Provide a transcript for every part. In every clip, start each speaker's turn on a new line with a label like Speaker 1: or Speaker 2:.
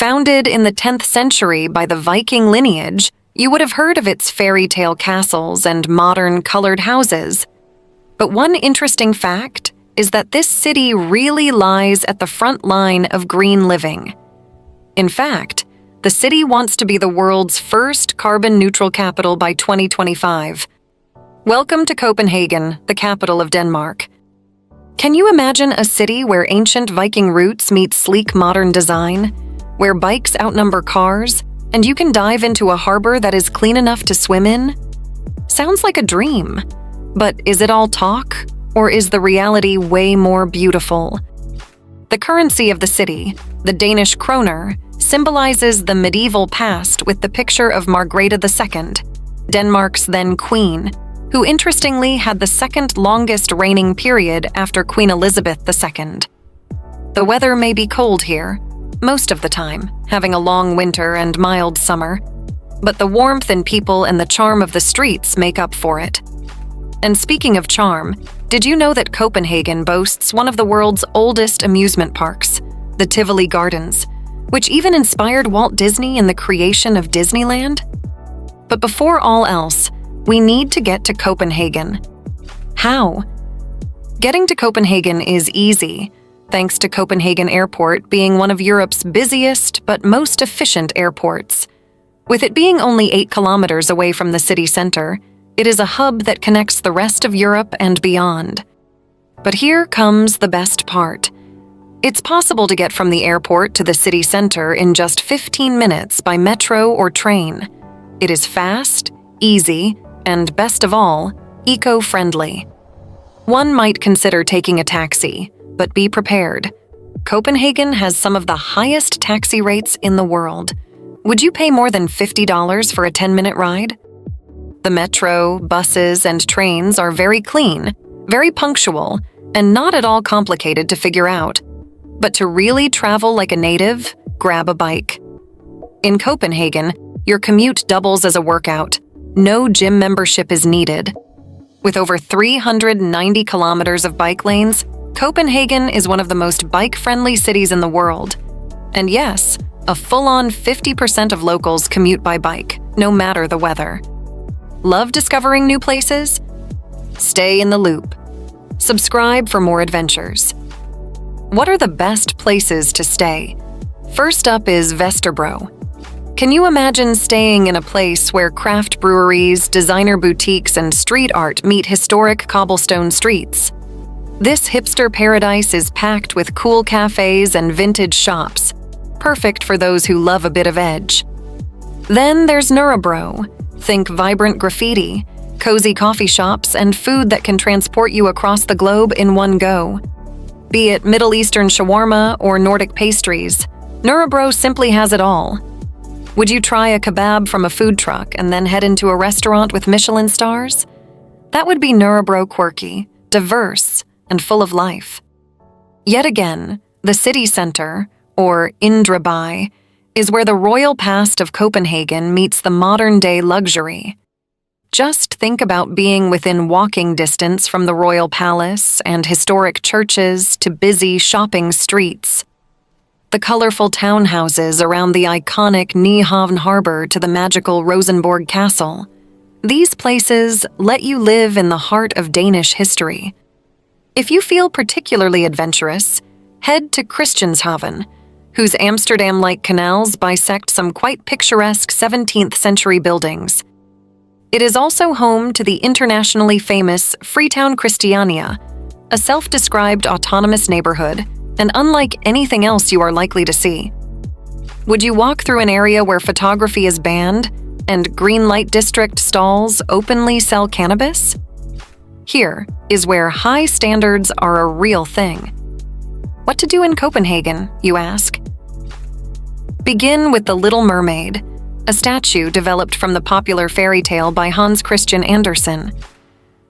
Speaker 1: Founded in the 10th century by the Viking lineage, you would have heard of its fairy tale castles and modern colored houses. But one interesting fact is that this city really lies at the front line of green living. In fact, the city wants to be the world's first carbon-neutral capital by 2025. Welcome to Copenhagen, the capital of Denmark. Can you imagine a city where ancient Viking roots meet sleek modern design, where bikes outnumber cars, and you can dive into a harbor that is clean enough to swim in? Sounds like a dream. But is it all talk, or is the reality way more beautiful? The currency of the city, the Danish kroner, symbolizes the medieval past with the picture of Margrethe II, Denmark's then queen, who interestingly had the second longest reigning period after Queen Elizabeth II. The weather may be cold here, most of the time, having a long winter and mild summer, but the warmth in people and the charm of the streets make up for it. And speaking of charm, did you know that Copenhagen boasts one of the world's oldest amusement parks, the Tivoli Gardens, which even inspired Walt Disney in the creation of Disneyland? But before all else, we need to get to Copenhagen. How? Getting to Copenhagen is easy, thanks to Copenhagen Airport being one of Europe's busiest but most efficient airports. With it being only 8 kilometers away from the city center, it is a hub that connects the rest of Europe and beyond. But here comes the best part. It's possible to get from the airport to the city center in just 15 minutes by metro or train. It is fast, easy, and best of all, eco-friendly. One might consider taking a taxi, but be prepared. Copenhagen has some of the highest taxi rates in the world. Would you pay more than $50 for a 10-minute ride? The metro, buses, and trains are very clean, very punctual, and not at all complicated to figure out. But to really travel like a native, grab a bike. In Copenhagen, your commute doubles as a workout. No gym membership is needed. With over 390 kilometers of bike lanes, Copenhagen is one of the most bike-friendly cities in the world. And yes, a full-on 50% of locals commute by bike, no matter the weather. Love discovering new places? Stay in the loop. Subscribe for more adventures. What are the best places to stay? First up is Vesterbro. Can you imagine staying in a place where craft breweries, designer boutiques, and street art meet historic cobblestone streets? This hipster paradise is packed with cool cafes and vintage shops, perfect for those who love a bit of edge. Then there's Nørrebro. Think vibrant graffiti, cozy coffee shops, and food that can transport you across the globe in one go. Be it Middle Eastern shawarma or Nordic pastries, Nørrebro simply has it all. Would you try a kebab from a food truck and then head into a restaurant with Michelin stars? That would be Nørrebro quirky, diverse, and full of life. Yet again, the city center, or Indre By, is where the royal past of Copenhagen meets the modern-day luxury. Just think about being within walking distance from the royal palace and historic churches to busy shopping streets. The colorful townhouses around the iconic Nyhavn harbor to the magical Rosenborg Castle. These places let you live in the heart of Danish history. If you feel particularly adventurous, head to Christianshavn, whose Amsterdam-like canals bisect some quite picturesque 17th century buildings. It is also home to the internationally famous Freetown Christiania, a self-described autonomous neighborhood, and unlike anything else you are likely to see. Would you walk through an area where photography is banned and green light district stalls openly sell cannabis? Here is where high standards are a real thing. What to do in Copenhagen, you ask? Begin with The Little Mermaid, a statue developed from the popular fairy tale by Hans Christian Andersen.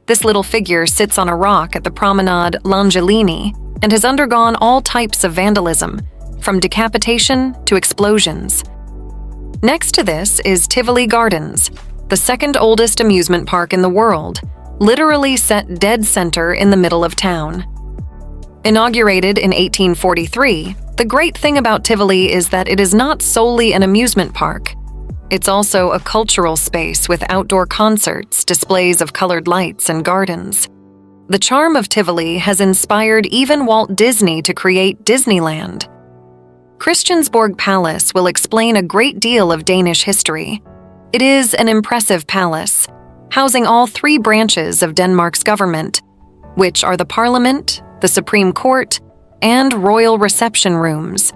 Speaker 1: This little figure sits on a rock at the promenade L'Angelini and has undergone all types of vandalism, from decapitation to explosions. Next to this is Tivoli Gardens, the second oldest amusement park in the world, literally set dead center in the middle of town. Inaugurated in 1843, the The great thing about Tivoli is that it is not solely an amusement park. It's also a cultural space with outdoor concerts, displays of colored lights, and gardens. The charm of Tivoli has inspired even Walt Disney to create Disneyland. Christiansborg Palace will explain a great deal of Danish history. It is an impressive palace, housing all three branches of Denmark's government, which are the Parliament, the Supreme Court, and royal reception rooms.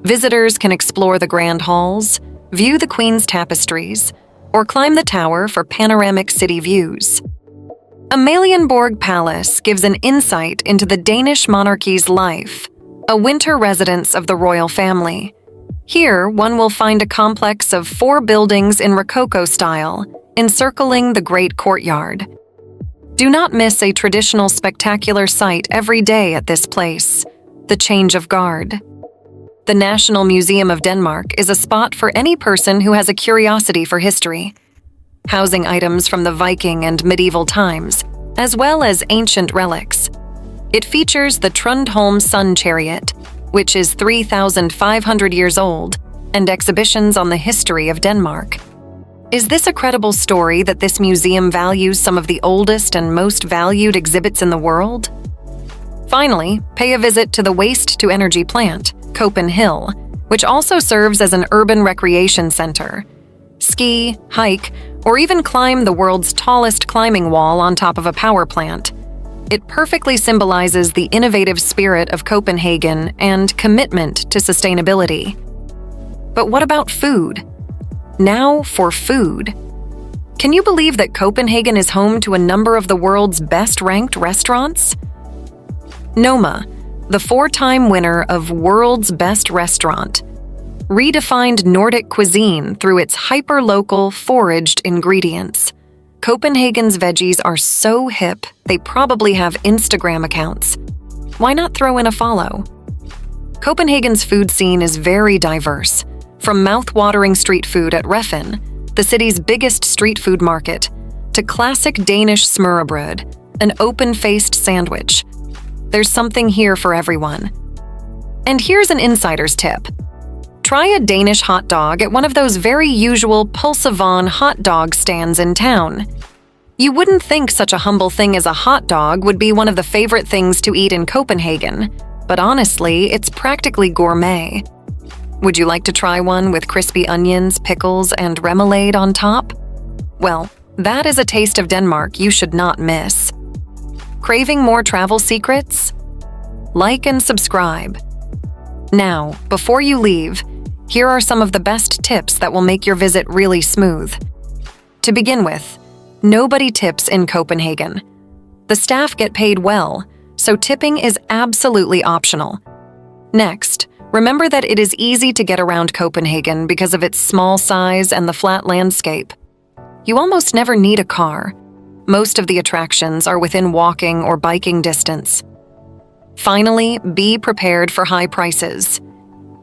Speaker 1: Visitors can explore the grand halls, view the Queen's tapestries, or climb the tower for panoramic city views. Amalienborg Palace gives an insight into the Danish monarchy's life, a winter residence of the royal family. Here, one will find a complex of 4 buildings in Rococo style, encircling the great courtyard. Do not miss a traditional spectacular sight every day at this place, the change of guard. The National Museum of Denmark is a spot for any person who has a curiosity for history, housing items from the Viking and medieval times, as well as ancient relics. It features the Trundholm Sun Chariot, which is 3,500 years old, and exhibitions on the history of Denmark. Is this a credible story that this museum values some of the oldest and most valued exhibits in the world? Finally, pay a visit to the waste-to-energy plant, Copenhagen, which also serves as an urban recreation center. Ski, hike, or even climb the world's tallest climbing wall on top of a power plant. It perfectly symbolizes the innovative spirit of Copenhagen and commitment to sustainability. But what about food? Now for food. Can you believe that Copenhagen is home to a number of the world's best-ranked restaurants? Noma, the 4-time winner of World's Best Restaurant, redefined Nordic cuisine through its hyper-local, foraged ingredients. Copenhagen's veggies are so hip, they probably have Instagram accounts. Why not throw in a follow? Copenhagen's food scene is very diverse, from mouth-watering street food at Refn, the city's biggest street food market, to classic Danish smørrebrød, an open-faced sandwich. There's something here for everyone. And here's an insider's tip. Try a Danish hot dog at one of those very usual pølsevogn hot dog stands in town. You wouldn't think such a humble thing as a hot dog would be one of the favorite things to eat in Copenhagen, but honestly, it's practically gourmet. Would you like to try one with crispy onions, pickles, and remoulade on top? Well, that is a taste of Denmark you should not miss. Craving more travel secrets? Like and subscribe. Now, before you leave, here are some of the best tips that will make your visit really smooth. To begin with, nobody tips in Copenhagen. The staff get paid well, so tipping is absolutely optional. Next, remember that it is easy to get around Copenhagen because of its small size and the flat landscape. You almost never need a car. Most of the attractions are within walking or biking distance. Finally, be prepared for high prices.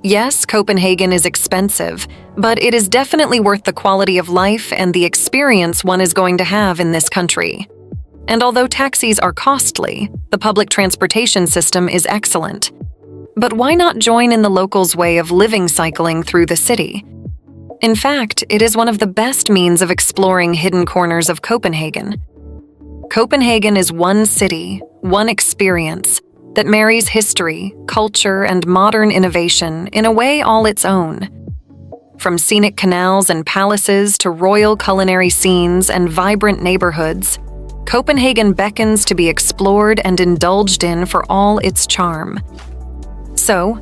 Speaker 1: Yes, Copenhagen is expensive, but it is definitely worth the quality of life and the experience one is going to have in this country. And although taxis are costly, the public transportation system is excellent. But why not join in the locals' way of living cycling through the city? In fact, it is one of the best means of exploring hidden corners of Copenhagen. Copenhagen is one city, one experience, that marries history, culture, and modern innovation in a way all its own. From scenic canals and palaces to royal culinary scenes and vibrant neighborhoods, Copenhagen beckons to be explored and indulged in for all its charm. So,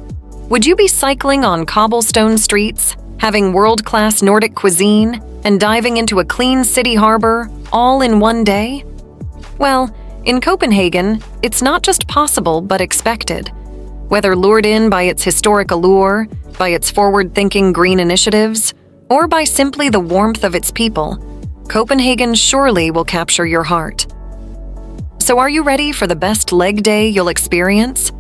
Speaker 1: would you be cycling on cobblestone streets, having world-class Nordic cuisine, and diving into a clean city harbor, all in one day? Well, in Copenhagen, it's not just possible but expected. Whether lured in by its historic allure, by its forward-thinking green initiatives, or by simply the warmth of its people, Copenhagen surely will capture your heart. So are you ready for the best leg day you'll experience?